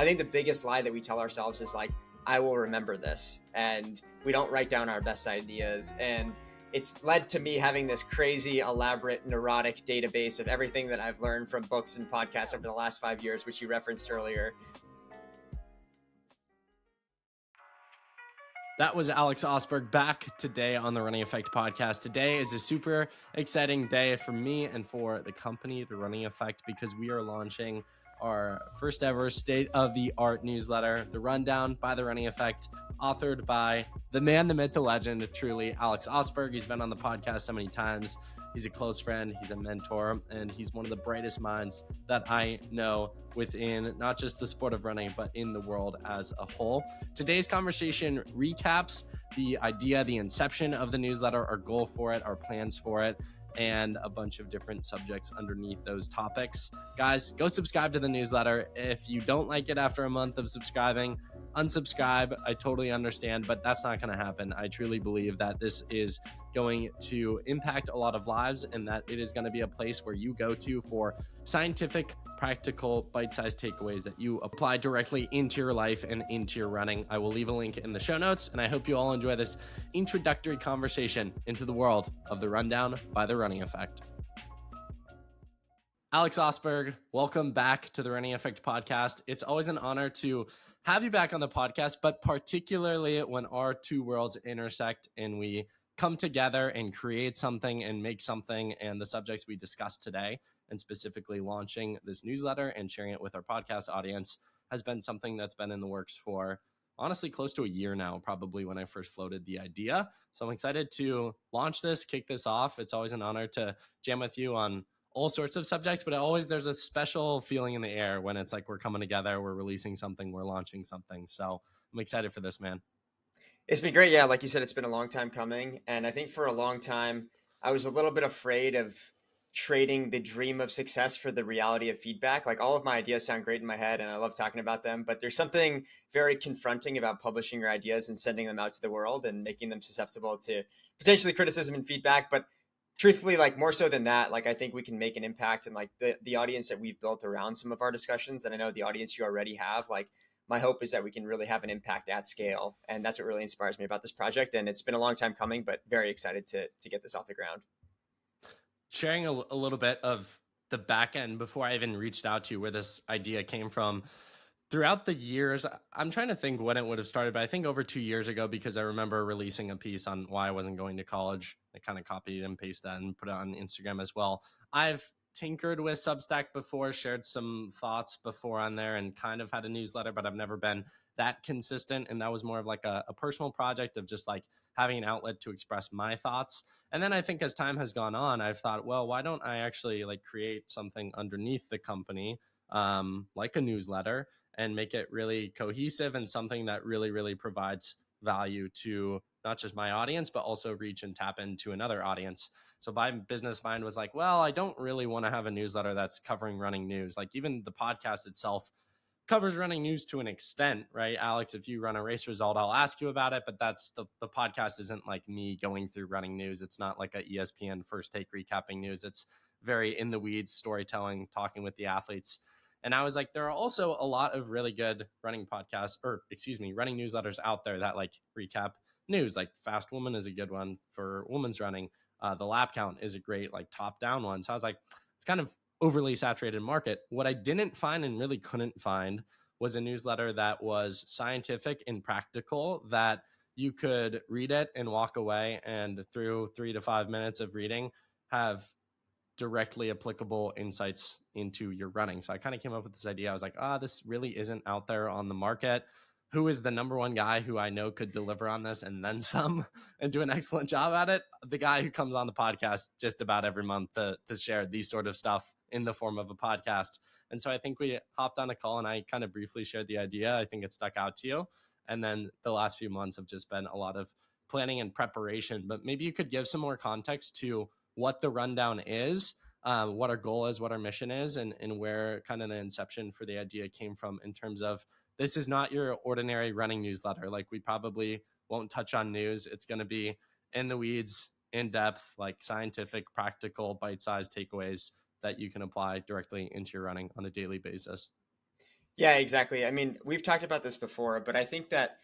I think the biggest lie that we tell ourselves is like, I will remember this. And we don't write down our best ideas. And it's led to me having this crazy, elaborate, neurotic database of everything that I've learned from books and podcasts over the last 5 years, which you referenced earlier. That was Alex Ostberg back today on the Running Effect podcast. Today is a super exciting day for me and for the company, The Running Effect, because we are launching our first ever state-of-the-art newsletter, The Rundown by The Running Effect, authored by the man, the myth, the legend, truly, Alex Ostberg. He's been on the podcast so many times. He's a close friend, he's a mentor, and he's one of the brightest minds that I know within not just the sport of running, but in the world as a whole. Today's conversation recaps the idea, the inception of the newsletter, our goal for it, our plans for it, and a bunch of different subjects underneath those topics. Guys, go subscribe to the newsletter. If you don't like it after a month of subscribing, unsubscribe. I totally understand, but that's not going to happen. I truly believe that this is going to impact a lot of lives and that it is going to be a place where you go to for scientific, practical, bite-sized takeaways that you apply directly into your life and into your running. I will leave a link in the show notes, and I hope you all enjoy this introductory conversation into the world of the Rundown by the Running Effect. Alex Ostberg, welcome back to the Running Effect podcast. It's always an honor to have you back on the podcast, but particularly when our two worlds intersect and we come together and create something and make something. And the subjects we discussed today, and specifically launching this newsletter and sharing it with our podcast audience, has been something that's been in the works for honestly close to a year now, probably when I first floated the idea. So I'm excited to launch this, kick this off. It's always an honor to jam with you on all sorts of subjects, but there's a special feeling in the air when it's like we're coming together, we're releasing something, we're launching something. So I'm excited for this, man. It's been great. Yeah, like you said, it's been a long time coming. And I think for a long time, I was a little bit afraid of trading the dream of success for the reality of feedback. Like all of my ideas sound great in my head and I love talking about them, but there's something very confronting about publishing your ideas and sending them out to the world and making them susceptible to potentially criticism and feedback. But truthfully, like more so than that, like I think we can make an impact, and like the audience that we've built around some of our discussions, and I know the audience you already have, like my hope is that we can really have an impact at scale. And that's what really inspires me about this project. And it's been a long time coming, but very excited to get this off the ground. Sharing a little bit of the back end before I even reached out to you, where this idea came from. Throughout the years, I'm trying to think when it would have started, but I think over 2 years ago, because I remember releasing a piece on why I wasn't going to college. I kind of copied and pasted that and put it on Instagram as well. I've tinkered with Substack before, shared some thoughts before on there, and kind of had a newsletter, but I've never been that consistent. And that was more of like a personal project of just like having an outlet to express my thoughts. And then I think as time has gone on, I've thought, well, why don't I actually like create something underneath the company, like a newsletter, and make it really cohesive and something that really, really provides value to not just my audience, but also reach and tap into another audience. So my business mind was like, well, I don't really want to have a newsletter that's covering running news. Like even the podcast itself covers running news to an extent, right? Alex, if you run a race result, I'll ask you about it, but that's the podcast isn't like me going through running news. It's not like a ESPN first take recapping news. It's very in the weeds storytelling, talking with the athletes. And I was like, there are also a lot of really good running podcasts, running newsletters out there that like recap news. Like Fast Woman is a good one for women's running. The Lap Count is a great like top down one. So I was like, it's kind of overly saturated market. What I didn't find and really couldn't find was a newsletter that was scientific and practical, that you could read it and walk away, and through 3 to 5 minutes of reading have directly applicable insights into your running. So I kind of came up with this idea. I was like, this really isn't out there on the market. Who is the number one guy who I know could deliver on this and then some and do an excellent job at it? The guy who comes on the podcast just about every month to share these sort of stuff in the form of a podcast. And so I think we hopped on a call and I kind of briefly shared the idea. I think it stuck out to you. And then the last few months have just been a lot of planning and preparation. But maybe you could give some more context to what the rundown is, what our goal is, what our mission is, and where kind of the inception for the idea came from, in terms of this is not your ordinary running newsletter. Like we probably won't touch on news. It's going to be in the weeds, in depth, like scientific, practical, bite-sized takeaways that you can apply directly into your running on a daily basis. Yeah, exactly. I mean, we've talked about this before, but I think that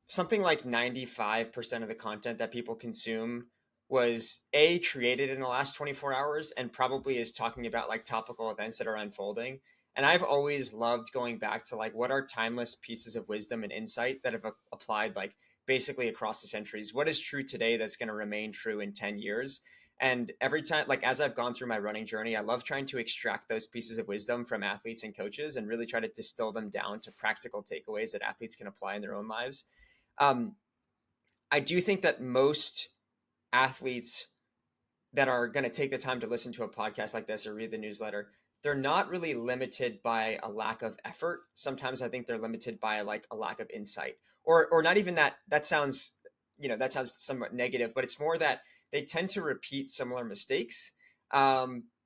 something like 95% of the content that people consume was created in the last 24 hours and probably is talking about like topical events that are unfolding. And I've always loved going back to like what are timeless pieces of wisdom and insight that have applied like basically across the centuries. What is true today that's going to remain true in 10 years? And every time, like as I've gone through my running journey, I love trying to extract those pieces of wisdom from athletes and coaches and really try to distill them down to practical takeaways that athletes can apply in their own lives. um, I do think that most athletes that are going to take the time to listen to a podcast like this or read the newsletter, they're not really limited by a lack of effort. Sometimes I think they're limited by like a lack of insight, or not even that. That sounds, that sounds somewhat negative, but it's more that they tend to repeat similar mistakes.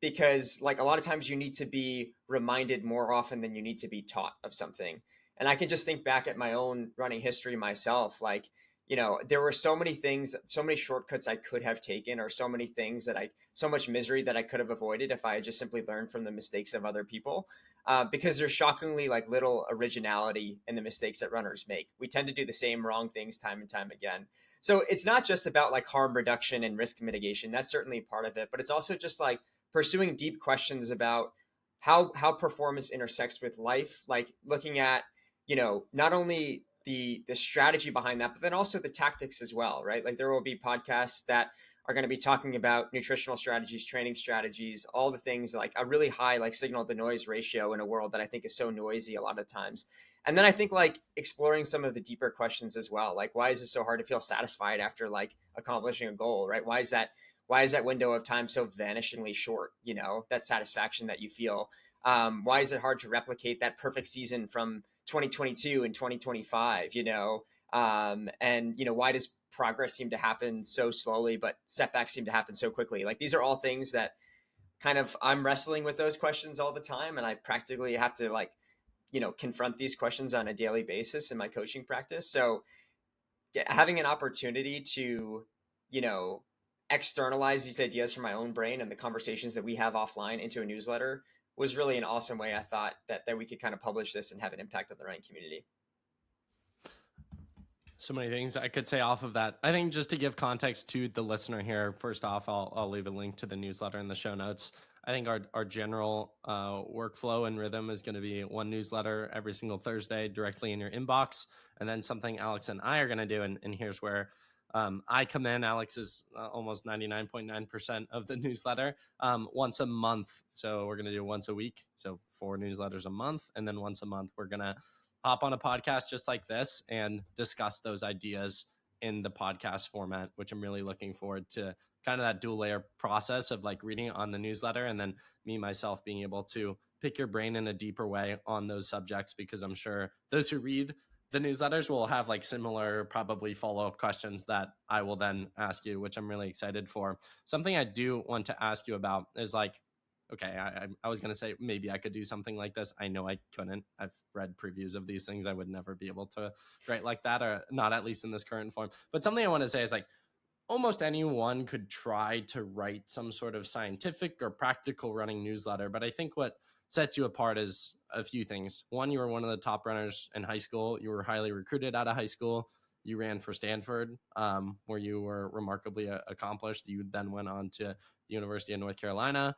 Because like a lot of times you need to be reminded more often than you need to be taught of something. And I can just think back at my own running history myself, like there were so many things, so many shortcuts I could have taken, or so many things so much misery that I could have avoided if I had just simply learned from the mistakes of other people. Because there's shockingly like little originality in the mistakes that runners make. We tend to do the same wrong things time and time again. So it's not just about like harm reduction and risk mitigation. That's certainly part of it, but it's also just like pursuing deep questions about how performance intersects with life, like looking at not only the strategy behind that, but then also the tactics as well, right? Like there will be podcasts that are going to be talking about nutritional strategies, training strategies, all the things, like a really high like signal to noise ratio in a world that I think is so noisy a lot of times. And then I think like exploring some of the deeper questions as well, like why is it so hard to feel satisfied after like accomplishing a goal, right? Why is that window of time so vanishingly short? That satisfaction that you feel. Why is it hard to replicate that perfect season from 2022 and 2025? And why does progress seem to happen so slowly, but setbacks seem to happen so quickly? Like these are all things that kind of I'm wrestling with those questions all the time, and I practically have to like confront these questions on a daily basis in my coaching practice. So having an opportunity to you know externalize these ideas from my own brain and the conversations that we have offline into a newsletter was really an awesome way, I thought, that we could kind of publish this and have an impact on the running community. So many things I could say off of that. I think just to give context to the listener here, first off, I'll leave a link to the newsletter in the show notes. I think our general workflow and rhythm is going to be one newsletter every single Thursday directly in your inbox, and then something Alex and I are going to do. And here's where I come in. Alex is almost 99.9% of the newsletter once a month. So we're going to do once a week. So 4 newsletters a month. And then once a month, we're going to hop on a podcast just like this and discuss those ideas in the podcast format, which I'm really looking forward to. Kind of that dual layer process of like reading on the newsletter and then me myself being able to pick your brain in a deeper way on those subjects, because I'm sure those who read the newsletters will have like similar probably follow-up questions that I will then ask you, which I'm really excited for. Something I do want to ask you about is like, okay, I was going to say maybe I could do something like this. I know I couldn't. I've read previews of these things. I would never be able to write like that, or not at least in this current form. But something I want to say is like almost anyone could try to write some sort of scientific or practical running newsletter. But I think what sets you apart is a few things. One, you were one of the top runners in high school. You were highly recruited out of high school. You ran for Stanford, where you were remarkably accomplished. You then went on to the University of North Carolina,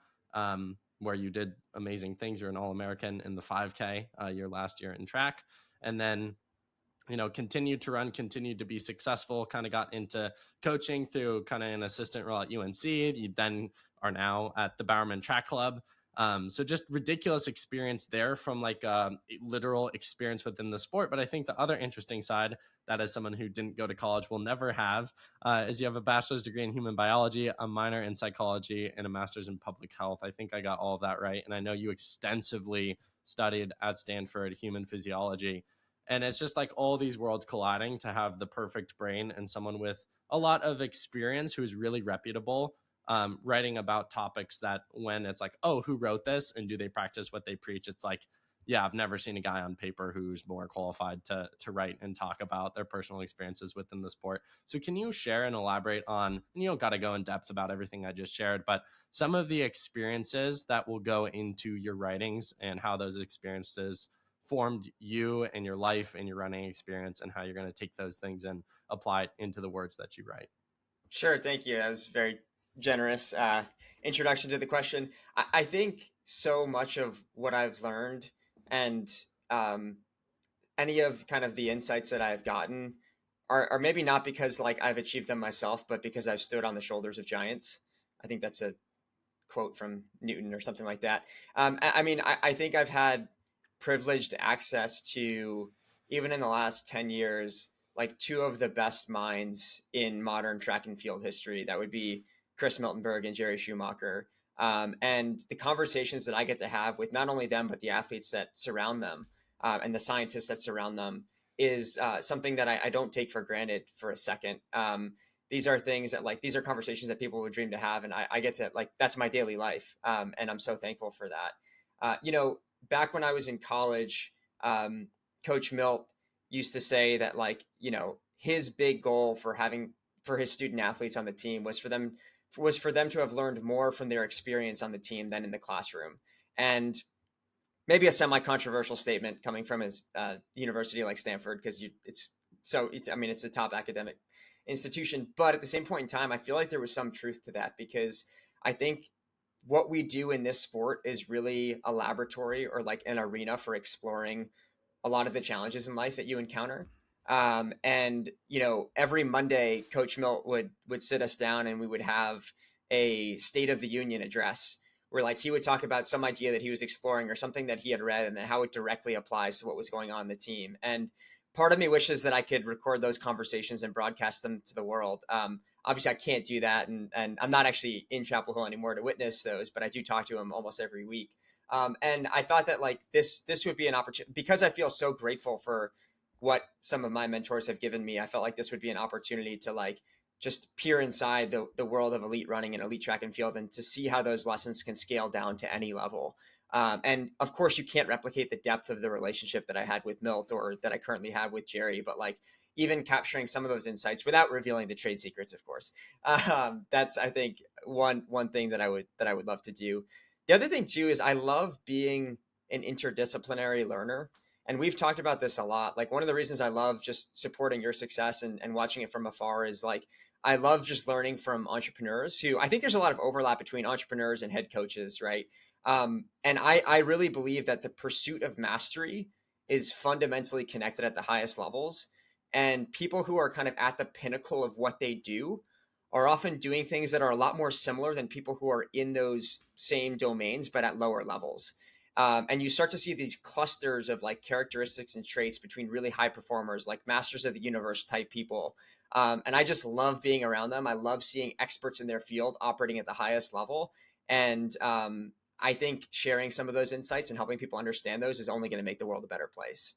where you did amazing things. You're an All-American in the 5K your last year in track. And then continued to run, continued to be successful, kind of got into coaching through kind of an assistant role at UNC. You then are now at the Bowerman Track Club. So just ridiculous experience there from like a literal experience within the sport. But I think the other interesting side that as someone who didn't go to college will never have is you have a bachelor's degree in human biology, a minor in psychology, and a master's in public health. I think I got all of that right. And I know you extensively studied at Stanford human physiology. And it's just like all these worlds colliding to have the perfect brain and someone with a lot of experience who is really reputable, writing about topics that when it's like, oh, who wrote this and do they practice what they preach? It's like, yeah, I've never seen a guy on paper who's more qualified to write and talk about their personal experiences within the sport. So can you share and elaborate on, and you don't got to go in depth about everything I just shared, but some of the experiences that will go into your writings and how those experiences formed you and your life and your running experience, and how you're going to take those things and apply it into the words that you write. Sure, thank you. That was very generous introduction to the question. I think so much of what I've learned and um, any of kind of the insights that I've gotten are maybe not because like I've achieved them myself, but because I've stood on the shoulders of giants. I think that's a quote from Newton or something like that. I mean, I think I've had privileged access to, even in the last 10 years, like two of the best minds in modern track and field history. That would be Chris Miltenberg and Jerry Schumacher. And the conversations that I get to have with not only them, but the athletes that surround them and the scientists that surround them is something that I don't take for granted for a second. These are things that like these are conversations that people would dream to have, and I get to like that's my daily life, and I'm so thankful for that. Back when I was in college, Coach Milt used to say that like his big goal for his student athletes on the team was for them to have learned more from their experience on the team than in the classroom. And maybe a semi-controversial statement coming from his university like Stanford, because it's I mean it's a top academic institution, but at the same point in time, I feel like there was some truth to that, because I think what we do in this sport is really a laboratory or like an arena for exploring a lot of the challenges in life that you encounter. And every Monday, Coach Milt would sit us down and we would have a State of the Union address where like he would talk about some idea that he was exploring or something that he had read, and then how it directly applies to what was going on in the team. And part of me wishes that I could record those conversations and broadcast them to the world. Obviously, I can't do that, and I'm not actually in Chapel Hill anymore to witness those, but I do talk to him almost every week. And I thought that like this would be an opportunity, because I feel so grateful for what some of my mentors have given me. I felt like this would be an opportunity to like just peer inside the world of elite running and elite track and field, and to see how those lessons can scale down to any level. And of course, you can't replicate the depth of the relationship that I had with Milt or that I currently have with Jerry, but like even capturing some of those insights without revealing the trade secrets, of course. That's I think one thing that I would love to do. The other thing too is I love being an interdisciplinary learner. And we've talked about this a lot. Like one of the reasons I love just supporting your success and watching it from afar is like I love just learning from entrepreneurs who, I think there's a lot of overlap between entrepreneurs and head coaches, right? And I really believe that the pursuit of mastery is fundamentally connected at the highest levels. And people who are kind of at the pinnacle of what they do are often doing things that are a lot more similar than people who are in those same domains, but at lower levels. And you start to see these clusters of like characteristics and traits between really high performers, like masters of the universe type people. And I just love being around them. I love seeing experts in their field operating at the highest level. And I think sharing some of those insights and helping people understand those is only going to make the world a better place.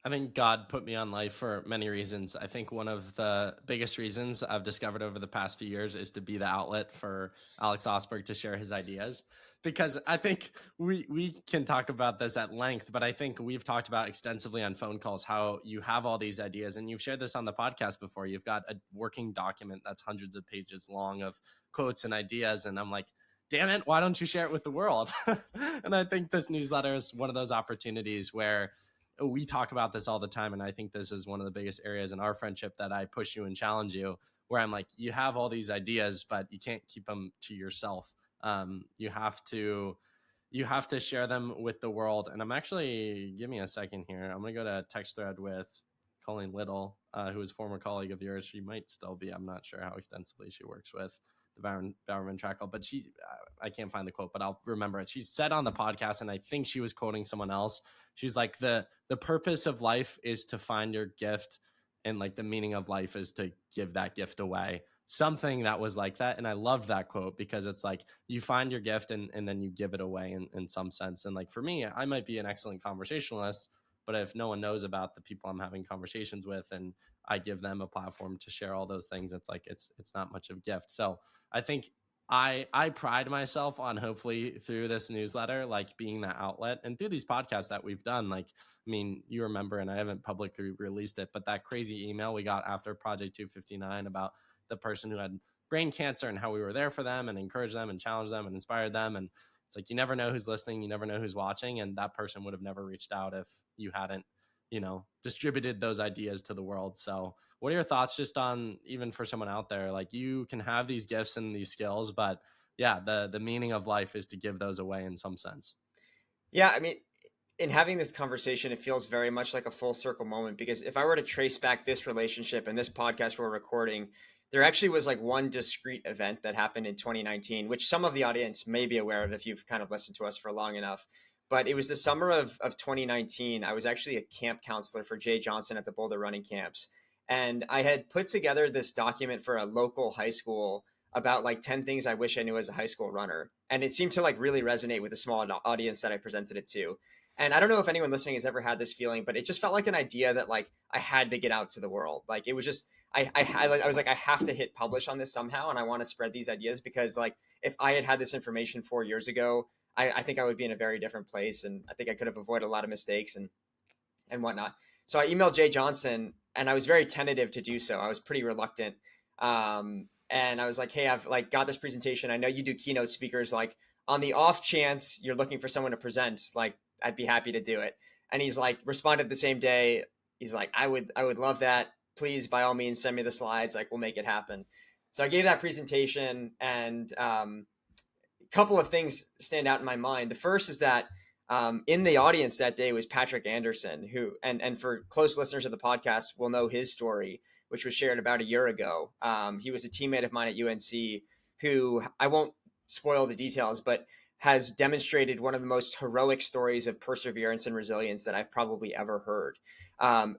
I think God put me on life for many reasons. I think one of the biggest reasons I've discovered over the past few years is to be the outlet for Alex Ostberg to share his ideas. Because I think we can talk about this at length, but I think we've talked about extensively on phone calls how you have all these ideas, and you've shared this on the podcast before. You've got a working document that's hundreds of pages long of quotes and ideas, and I'm like, damn it, why don't you share it with the world? And I think this newsletter is one of those opportunities where we talk about this all the time. And I think this is one of the biggest areas in our friendship that I push you and challenge you, where I'm like, you have all these ideas, but you can't keep them to yourself. You have to share them with the world. And I'm actually, give me a second here. I'm going to go to a text thread with Colleen Little, who is a former colleague of yours. She might still be. I'm not sure how extensively she works with the Bowerman Track Club, but I can't find the quote, but I'll remember it. She said on the podcast, and I think she was quoting someone else. She's like, the purpose of life is to find your gift, and like the meaning of life is to give that gift away. Something that was like that. And I loved that quote, because it's like you find your gift and then you give it away in some sense. And like for me, I might be an excellent conversationalist, but if no one knows about the people I'm having conversations with and I give them a platform to share all those things, it's like it's not much of a gift. So I think I pride myself on, hopefully through this newsletter, like being that outlet, and through these podcasts that we've done. Like, I mean, you remember, and I haven't publicly released it, but that crazy email we got after Project 259 about the person who had brain cancer and how we were there for them and encouraged them and challenged them and inspired them. And It's like you never know who's listening, you never know who's watching, and that person would have never reached out if you hadn't, distributed those ideas to the world. So what are your thoughts just on, even for someone out there, like you can have these gifts and these skills, but yeah, the meaning of life is to give those away in some sense. Yeah, I mean, in having this conversation, it feels very much like a full circle moment, because if I were to trace back this relationship and this podcast we're recording, there actually was like one discrete event that happened in 2019, which some of the audience may be aware of if you've kind of listened to us for long enough. But it was the summer of 2019. I was actually a camp counselor for Jay Johnson at the Boulder Running Camps. And I had put together this document for a local high school about like 10 things I wish I knew as a high school runner. And it seemed to like really resonate with the small audience that I presented it to. And I don't know if anyone listening has ever had this feeling, but it just felt like an idea that like I had to get out to the world. Like it was just I was like, I have to hit publish on this somehow, and I want to spread these ideas, because like if I had had this information 4 years ago, I think I would be in a very different place, and I think I could have avoided a lot of mistakes and whatnot. So I emailed Jay Johnson, and I was very tentative to do so. I was pretty reluctant, and I was like, "Hey, I've like got this presentation. I know you do keynote speakers. Like, on the off chance you're looking for someone to present, like, I'd be happy to do it." And he's like, responded the same day. He's like, I would love that. Please, by all means, send me the slides. Like, we'll make it happen." So I gave that presentation, and couple of things stand out in my mind. The first is that in the audience that day was Patrick Anderson, who, and for close listeners of the podcast will know his story, which was shared about a year ago. He was a teammate of mine at UNC who, I won't spoil the details, but has demonstrated one of the most heroic stories of perseverance and resilience that I've probably ever heard.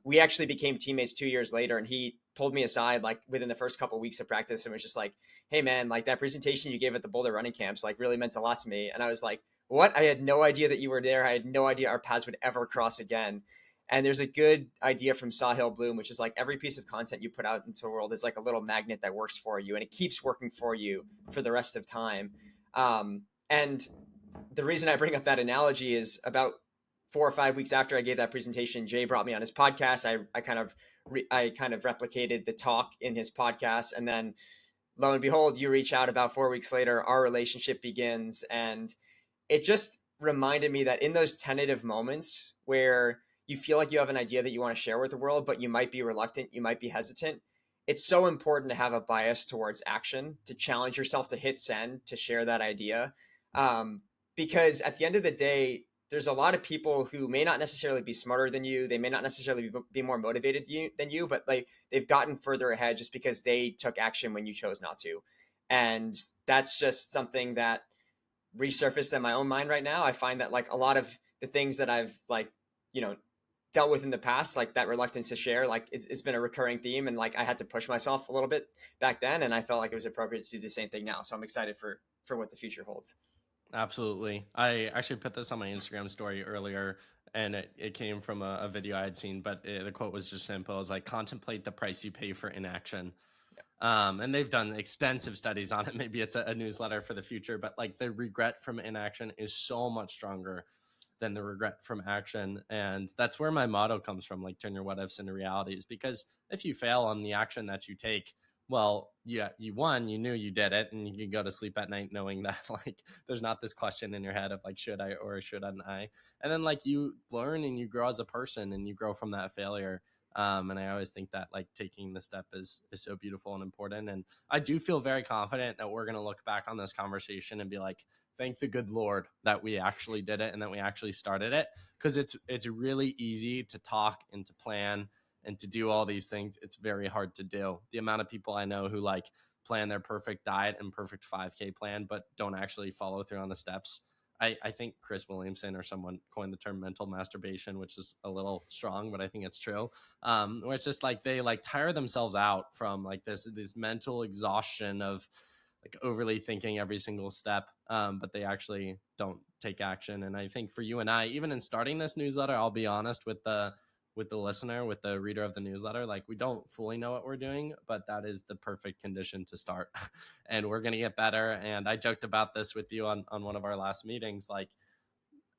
We actually became teammates 2 years later, and he pulled me aside like within the first couple of weeks of practice and was just like, "Hey man, like that presentation you gave at the Boulder running camps like really meant a lot to me." And I was like, "What? I had no idea that you were there. I had no idea our paths would ever cross again." And there's a good idea from Sahil Bloom, which is like every piece of content you put out into the world is like a little magnet that works for you, and it keeps working for you for the rest of time. And the reason I bring up that analogy is about 4 or 5 weeks after I gave that presentation, Jay brought me on his podcast. I kind of replicated the talk in his podcast, and then lo and behold, you reach out about 4 weeks later, our relationship begins. And it just reminded me that in those tentative moments where you feel like you have an idea that you want to share with the world, but you might be reluctant, you might be hesitant, it's so important to have a bias towards action, to challenge yourself to hit send, to share that idea. Because at the end of the day, there's a lot of people who may not necessarily be smarter than you. They may not necessarily be more motivated than you, but like they've gotten further ahead just because they took action when you chose not to. And that's just something that resurfaced in my own mind right now. I find that like a lot of the things that I've like, you know, dealt with in the past, like that reluctance to share, like it's been a recurring theme. And like I had to push myself a little bit back then, and I felt like it was appropriate to do the same thing now. So I'm excited for what the future holds. Absolutely. I actually put this on my Instagram story earlier, and it came from a video I had seen, but the quote was just simple. It was like, contemplate the price you pay for inaction. And they've done extensive studies on it. Maybe it's a newsletter for the future, but like the regret from inaction is so much stronger than the regret from action. And that's where my motto comes from, like turn your what ifs into realities. Because if you fail on the action that you take, well, yeah, you won, you knew you did it, and you can go to sleep at night knowing that like there's not this question in your head of like, should I or shouldn't I? And then like you learn and you grow as a person and you grow from that failure. And I always think that like taking the step is so beautiful and important. And I do feel very confident that we're going to look back on this conversation and be like, thank the good Lord that we actually did it and that we actually started it. Because it's really easy to talk and to plan and to do all these things. It's very hard to do. The amount of people I know who like plan their perfect diet and perfect 5K plan, but don't actually follow through on the steps. I think Chris Williamson or someone coined the term mental masturbation, which is a little strong, but I think it's true. Where it's just like they like tire themselves out from like this mental exhaustion of like overly thinking every single step, but they actually don't take action. And I think for you and I, even in starting this newsletter, I'll be honest with the listener, with the reader of the newsletter, like we don't fully know what we're doing, but that is the perfect condition to start. And we're going to get better. And I joked about this with you on one of our last meetings. Like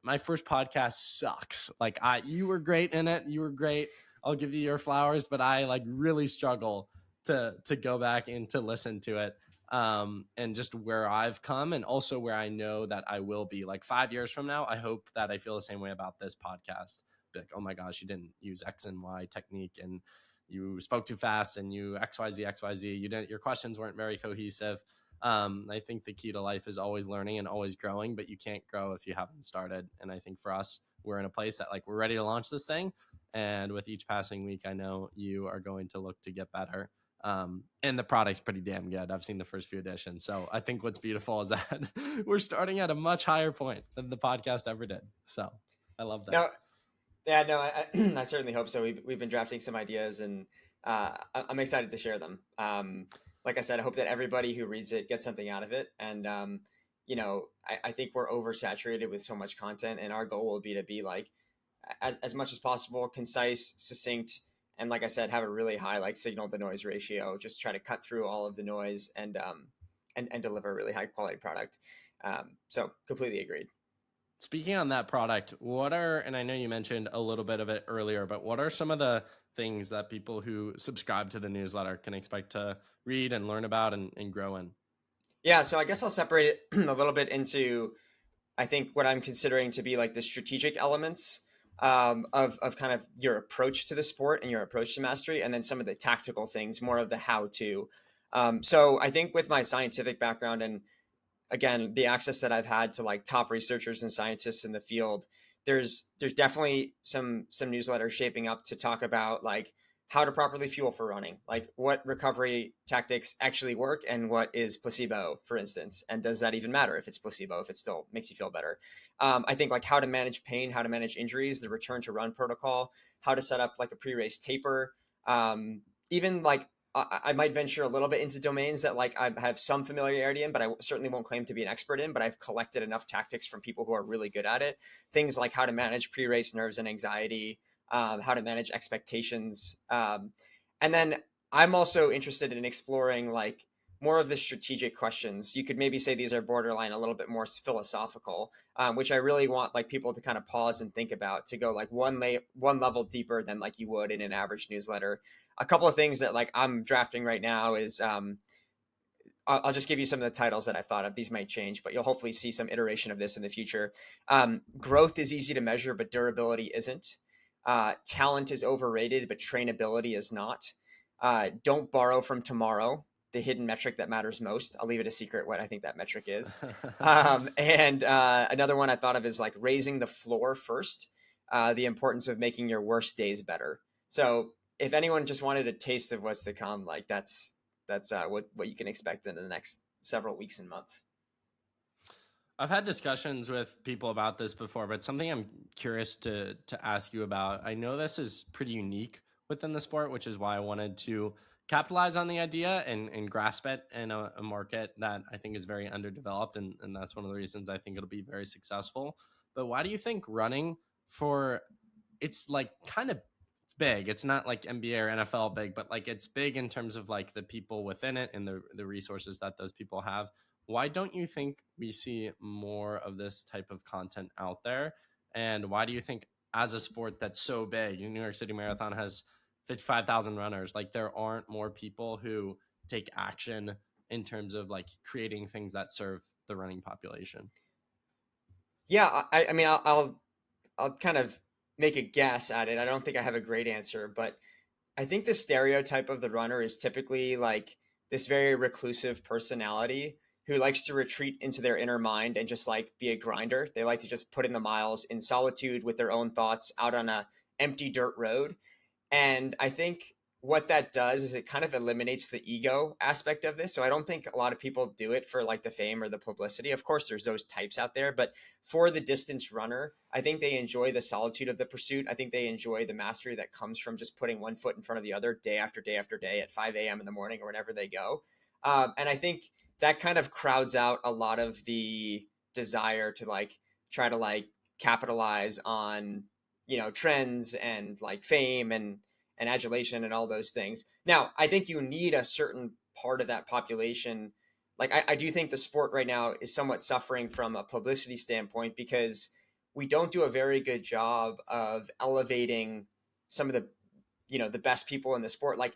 my first podcast sucks. Like you were great in it. You were great. I'll give you your flowers, but I like really struggle to go back and to listen to it. and just where I've come, and also where I know that I will be. Like 5 years from now, I hope that I feel the same way about this podcast. Be like, oh my gosh, you didn't use X and Y technique, and you spoke too fast, and you XYZ. You didn't. Your questions weren't very cohesive. I think the key to life is always learning and always growing, but you can't grow if you haven't started. And I think for us, we're in a place that like we're ready to launch this thing. And with each passing week, I know you are going to look to get better. And the product's pretty damn good. I've seen the first few editions. So I think what's beautiful is that we're starting at a much higher point than the podcast ever did. So I love that. No, yeah, no, I certainly hope so. We've been drafting some ideas, and I'm excited to share them. Like I said, I hope that everybody who reads it gets something out of it. And I think we're oversaturated with so much content, and our goal will be to be like as much as possible, concise, succinct, and like I said, have a really high like signal to noise ratio. Just try to cut through all of the noise and deliver a really high quality product. So completely agreed. Speaking on that product, what are, and I know you mentioned a little bit of it earlier, but what are some of the things that people who subscribe to the newsletter can expect to read and learn about and grow in? Yeah, so I guess I'll separate it a little bit into I think what I'm considering to be like the strategic elements of kind of your approach to the sport and your approach to mastery, and then some of the tactical things, more of the how to. So I think with my scientific background and again the access that I've had to like top researchers and scientists in the field, there's definitely some newsletters shaping up to talk about like how to properly fuel for running, like what recovery tactics actually work and what is placebo, for instance, and does that even matter if it's placebo, if it still makes you feel better. I think like how to manage pain, how to manage injuries, the return to run protocol, how to set up like a pre-race taper, even like I might venture a little bit into domains that like I have some familiarity in, but I certainly won't claim to be an expert in. But I've collected enough tactics from people who are really good at it. Things like how to manage pre-race nerves and anxiety, how to manage expectations, and then I'm also interested in exploring like more of the strategic questions. You could maybe say these are borderline a little bit more philosophical, which I really want like people to kind of pause and think about to go like one level deeper than like you would in an average newsletter. A couple of things that like I'm drafting right now is I'll just give you some of the titles that I've thought of. These might change, but you'll hopefully see some iteration of this in the future. Growth is easy to measure, but durability isn't. Talent is overrated, but trainability is not. Don't borrow from tomorrow, the hidden metric that matters most. I'll leave it a secret what I think that metric is. And another one I thought of is like raising the floor first, the importance of making your worst days better. So if anyone just wanted a taste of what's to come, like that's what you can expect in the next several weeks and months. I've had discussions with people about this before, but something I'm curious to ask you about. I know this is pretty unique within the sport, which is why I wanted to capitalize on the idea and grasp it in a market that I think is very underdeveloped. And that's one of the reasons I think it'll be very successful. But why do you think running for it's like kind of it's big. It's not like NBA or NFL big, but like it's big in terms of like the people within it and the resources that those people have. Why don't you think we see more of this type of content out there? And why do you think as a sport that's so big, New York City Marathon has 55,000 runners, like there aren't more people who take action in terms of like creating things that serve the running population? Yeah, I mean, I'll kind of make a guess at it. I don't think I have a great answer, but I think the stereotype of the runner is typically like this very reclusive personality who likes to retreat into their inner mind and just like be a grinder. They like to just put in the miles in solitude with their own thoughts out on a empty dirt road. And I think what that does is it kind of eliminates the ego aspect of this. So I don't think a lot of people do it for like the fame or the publicity. Of course, there's those types out there, but for the distance runner, I think they enjoy the solitude of the pursuit. I think they enjoy the mastery that comes from just putting one foot in front of the other day after day after day at 5 a.m. in the morning or whenever they go. And I think that kind of crowds out a lot of the desire to like try to like capitalize on trends and like fame and adulation and all those things. Now, I think you need a certain part of that population. Like I do think the sport right now is somewhat suffering from a publicity standpoint because we don't do a very good job of elevating some of the the best people in the sport. Like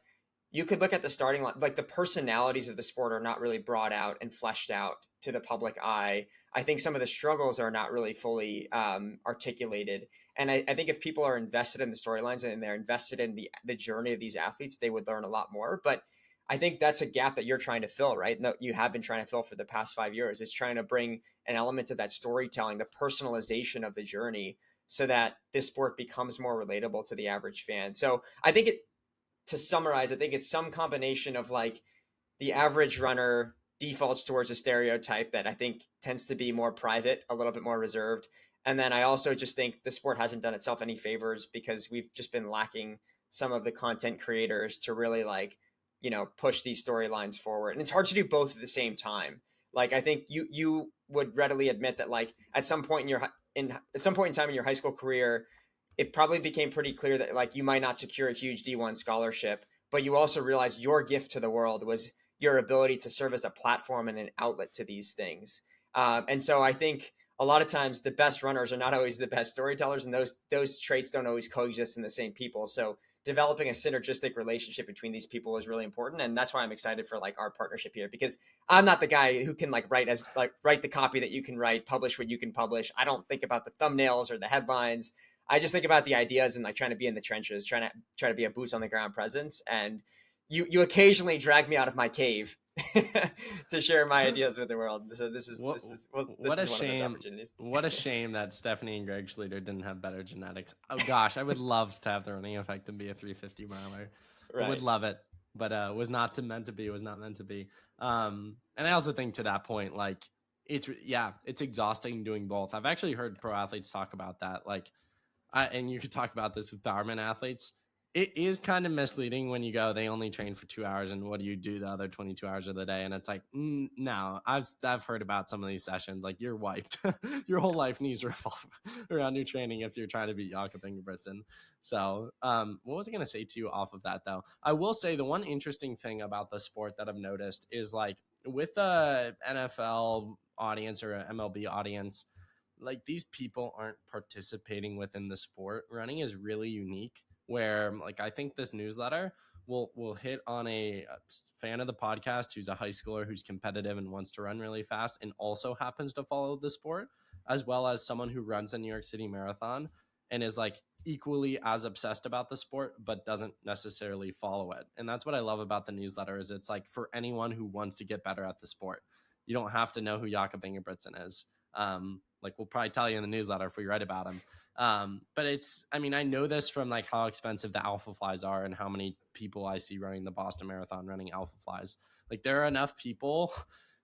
you could look at the starting line, like the personalities of the sport are not really brought out and fleshed out to the public eye. I think some of the struggles are not really fully articulated. And I think if people are invested in the storylines and they're invested in the journey of these athletes, they would learn a lot more. But I think that's a gap that you're trying to fill, right? No, you have been trying to fill for the past 5 years. Is trying to bring an element of that storytelling, the personalization of the journey, so that this sport becomes more relatable to the average fan. So I think it, to summarize, I think it's some combination of like the average runner defaults towards a stereotype that I think tends to be more private, a little bit more reserved. And then I also just think the sport hasn't done itself any favors because we've just been lacking some of the content creators to really like, push these storylines forward. And it's hard to do both at the same time. Like I think you would readily admit that like at some point at some point in time in your high school career, it probably became pretty clear that like you might not secure a huge D1 scholarship, but you also realized your gift to the world was your ability to serve as a platform and an outlet to these things. And so I think a lot of times the best runners are not always the best storytellers, and those traits don't always coexist in the same people. So developing a synergistic relationship between these people is really important, and that's why I'm excited for like our partnership here, because I'm not the guy who can like write the copy that you can write, publish what you can publish. I don't think about the thumbnails or the headlines. I just think about the ideas and like trying to be in the trenches, try to be a boots on the ground presence. And you occasionally drag me out of my cave to share my ideas with the world. So What this what a is one of those shame! opportunities. What a shame that Stephanie and Greg Schluter didn't have better genetics. Oh gosh, I would love to have the running effect and be a 350 miler. I would Right. love it, but was not meant to be. Was not meant to be. And I also think to that point, like it's exhausting doing both. I've actually heard pro athletes talk about that, like and you could talk about this with Bowerman athletes. It is kind of misleading when you go, they only train for 2 hours, and what do you do the other 22 hours of the day? And it's like, no, I've heard about some of these sessions. Like you're wiped. Your whole life needs to revolve around your training if you're trying to beat Jakob Ingebrigtsen. So, what was I going to say to you off of that though? I will say the one interesting thing about the sport that I've noticed is like with the NFL audience or MLB audience, like these people aren't participating within the sport. Running is really unique where like I think this newsletter will hit on a fan of the podcast who's a high schooler who's competitive and wants to run really fast and also happens to follow the sport, as well as someone who runs a New York City Marathon and is like equally as obsessed about the sport but doesn't necessarily follow it. And that's what I love about the newsletter is it's like for anyone who wants to get better at the sport. You don't have to know who Jakob Ingebrigtsen is. Like we'll probably tell you in the newsletter if we write about him. But I mean, I know this from like how expensive the alpha flies are and how many people I see running the Boston Marathon running alpha flies. Like there are enough people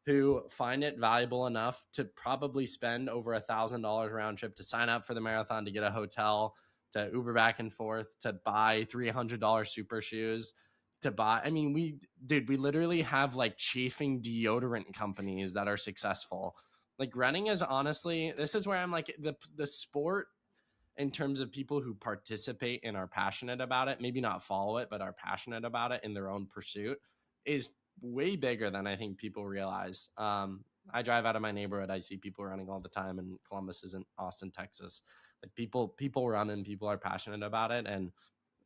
who find it valuable enough to probably spend over $1,000 round trip to sign up for the marathon, to get a hotel, to Uber back and forth, to buy $300 super shoes, to buy. I mean, we literally have like chafing deodorant companies that are successful. Like running is honestly, this is where I'm like the sport in terms of people who participate and are passionate about it, maybe not follow it, but are passionate about it in their own pursuit, is way bigger than I think people realize. I drive out of my neighborhood. I see people running all the time, and Columbus isn't Austin, Texas. Like people run and people are passionate about it. And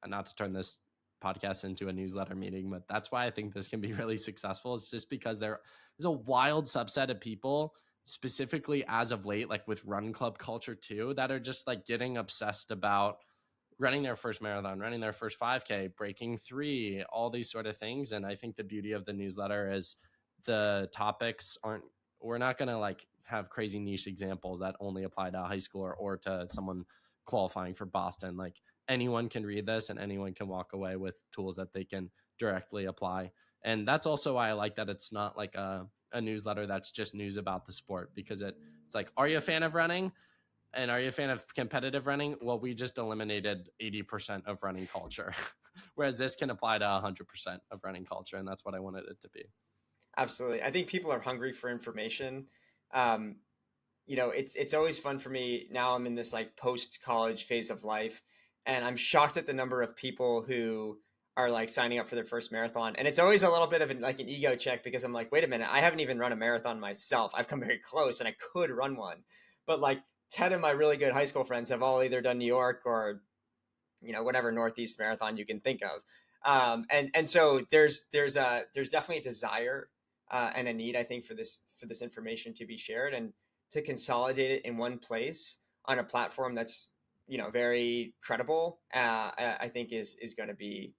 not to turn this podcast into a newsletter meeting, but that's why I think this can be really successful. It's just because there's a wild subset of people, specifically as of late, like with run club culture too, that are just like getting obsessed about running their first marathon, running their first 5K, breaking 3, all these sort of things. And I think the beauty of the newsletter is the topics we're not going to like have crazy niche examples that only apply to a high schooler or to someone qualifying for Boston. Like anyone can read this and anyone can walk away with tools that they can directly apply. And that's also why I like that it's not like a newsletter that's just news about the sport, because it's like, are you a fan of running? And are you a fan of competitive running? Well, we just eliminated 80% of running culture, whereas this can apply to 100% of running culture. And that's what I wanted it to be. Absolutely. I think people are hungry for information. Um, it's always fun for me. Now I'm in this like post college phase of life, and I'm shocked at the number of people who are like signing up for their first marathon. And it's always a little bit of like an ego check, because I'm like, wait a minute, I haven't even run a marathon myself. I've come very close and I could run one. But like 10 of my really good high school friends have all either done New York or, whatever Northeast marathon you can think of. And so there's definitely a desire and a need, I think, for this information to be shared and to consolidate it in one place on a platform that's very credible. I think is going to be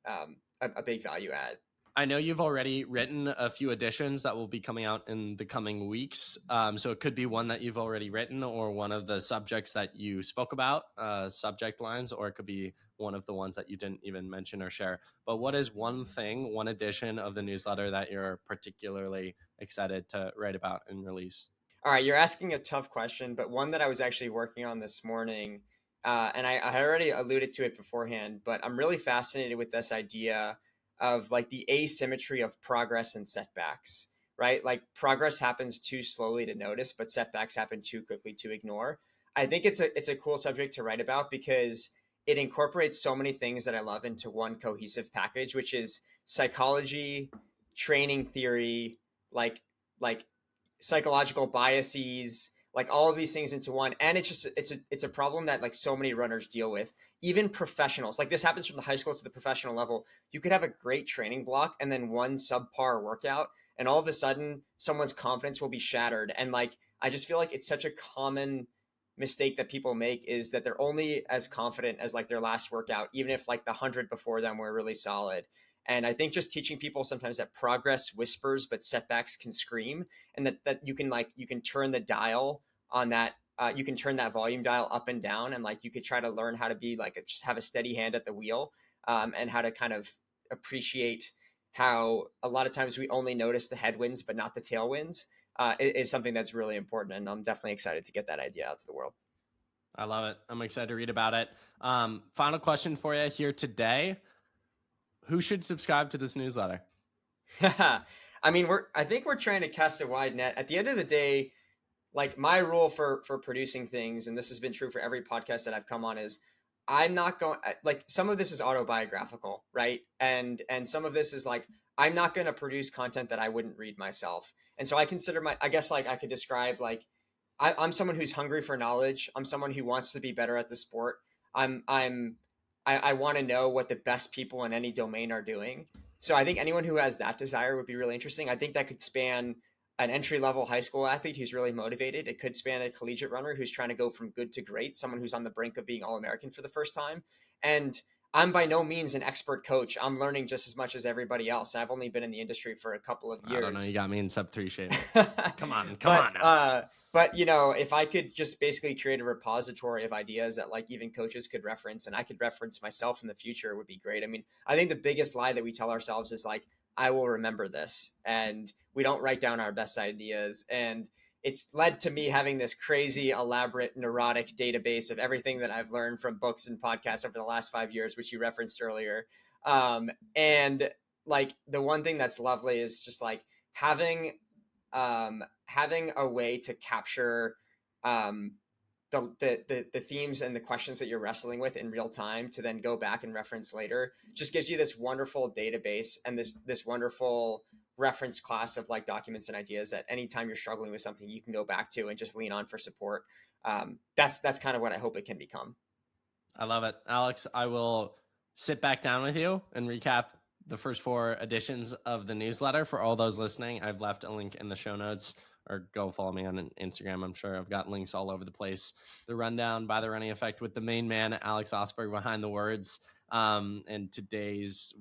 a big value add. I know you've already written a few editions that will be coming out in the coming weeks. So it could be one that you've already written or one of the subjects that you spoke about, subject lines, or it could be one of the ones that you didn't even mention or share. But what is one thing, one edition of the newsletter that you're particularly excited to write about and release? All right, you're asking a tough question, but one that I was actually working on this morning, and I already alluded to it beforehand, but I'm really fascinated with this idea of like the asymmetry of progress and setbacks, right? Like progress happens too slowly to notice, but setbacks happen too quickly to ignore. I think it's a cool subject to write about because it incorporates so many things that I love into one cohesive package, which is psychology, training theory, like like psychological biases, like all of these things into one. And it's a problem that like so many runners deal with, even professionals. Like this happens from the high school to the professional level. You could have a great training block and then one subpar workout, and all of a sudden someone's confidence will be shattered. And like I just feel like it's such a common mistake that people make, is that they're only as confident as like their last workout, even if like the 100 before them were really solid. And I think just teaching people sometimes that progress whispers but setbacks can scream, and that you can turn the dial on that. You can turn that volume dial up and down, and like you could try to learn how to be like just have a steady hand at the wheel, and how to kind of appreciate how a lot of times we only notice the headwinds but not the tailwinds. Is something that's really important, and I'm definitely excited to get that idea out to the world. I love it. I'm excited to read about it. Final question for you here today. Who should subscribe to this newsletter? I mean, I think we're trying to cast a wide net. At the end of the day, like my rule for producing things, and this has been true for every podcast that I've come on, is I'm not going, like some of this is autobiographical, right? And some of this is like I'm not going to produce content that I wouldn't read myself. And so I consider I guess like I could describe like I'm someone who's hungry for knowledge. I'm someone who wants to be better at the sport. I want to know what the best people in any domain are doing. So I think anyone who has that desire would be really interesting. I think that could span an entry level high school athlete who's really motivated. It could span a collegiate runner who's trying to go from good to great, someone who's on the brink of being All-American for the first time. And I'm by no means an expert coach. I'm learning just as much as everybody else. I've only been in the industry for a couple of I don't know. years. You got me in sub three shape. Come on, come but on now. but if I could just basically create a repository of ideas that like even coaches could reference and I could reference myself in the future, would be great. I mean, I think the biggest lie that we tell ourselves is like, I will remember this, and we don't write down our best ideas. And it's led to me having this crazy, elaborate, neurotic database of everything that I've learned from books and podcasts over the last 5 years, which you referenced earlier. And like the one thing that's lovely is just like having a way to capture um, the themes and the questions that you're wrestling with in real time to then go back and reference later just gives you this wonderful database and this wonderful reference class of like documents and ideas that anytime you're struggling with something you can go back to and just lean on for support. That's kind of what I hope it can become. I love it. Alex, I will sit back down with you and recap the first 4 editions of the newsletter. For all those listening, I've left a link in the show notes, or go follow me on Instagram. I'm sure I've got links all over the place. The rundown by the running effect with the main man, Alex Ostberg, behind the words. And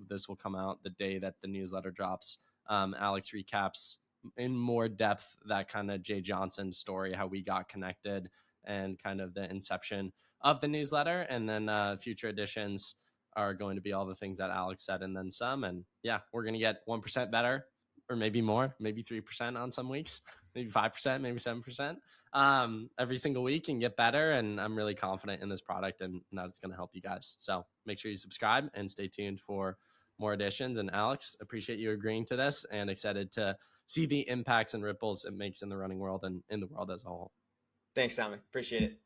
this will come out the day that the newsletter drops. Alex recaps in more depth that kind of Jay Johnson story, how we got connected, and kind of the inception of the newsletter. And then future editions are going to be all the things that Alex said and then some. And yeah, we're going to get 1% better, or maybe more, maybe 3% on some weeks, maybe 5%, maybe 7%, every single week, and get better. And I'm really confident in this product and that it's going to help you guys. So make sure you subscribe and stay tuned for more editions. And Alex, appreciate you agreeing to this and excited to see the impacts and ripples it makes in the running world and in the world as a whole. Thanks, Simon. Appreciate it.